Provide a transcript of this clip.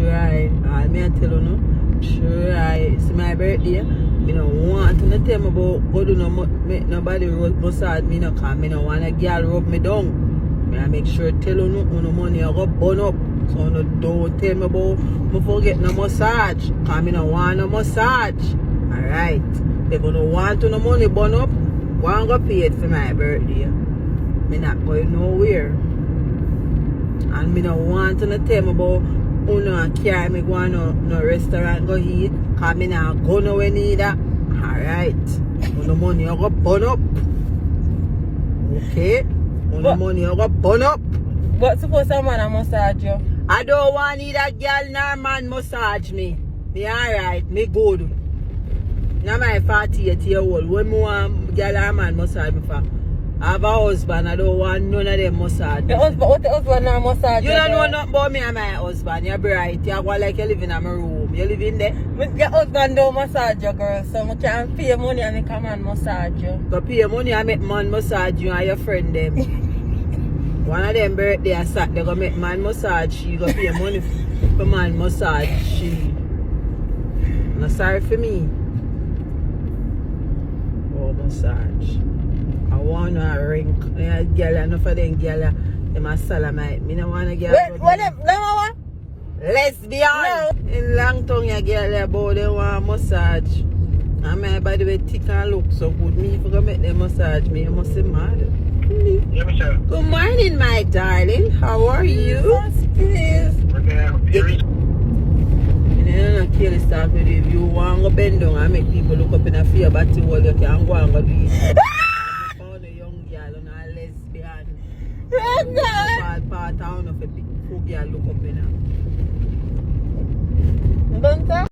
try. I may tell you no. Try. It's my birthday. Me no want to tell me about go do no make nobody rub beside me no cause me no want a girl rub me down. Me I make sure tell you no money I go burn up. So no don't tell me about me forget no massage. Cause me no want no massage. Alright. If you don't want no money burn up, go and go pay it for my birthday. Me not going nowhere. And me no want to tell me about who no carry me go no restaurant go eat. Cause me not go nowhere neither. Alright. No money I go burn up. Okay? No money I go burn up. But suppose someone a massage you. I don't want either girl nor man massage me. Me alright, me good. Now my 48-year-old, when me want girl or man massage me for? I have a husband, I don't want none of them massage. The husband, what the husband now massage you? You don't know nothing about me and my husband. You're bright. You go like you live in my room. You live in there? Your husband don't massage you, girl, so I can pay money and make a man massage you. Go pay money and make man massage you and your friend them. One of them birthday I sat, they go make man massage. She go pay money for man massage. She no sorry for me. Oh, massage. I want a ring. Yeah, girl, enough of them girl, them a salamite. Me no want a girl. What them? What? Lesbian. No. In long tongue, a girl about they want massage. And my body way thick and look so good. Me if I go make them massage me, you must be mad. Yeah, Michelle. Good morning, my darling. How are you? Please. You don't kill stuff with you. If you want to bend down and make people look up in a fear batty wall, you can go and go do it. You found a young girl and a lesbian. Bad part, I don't know if a big girl look up in her.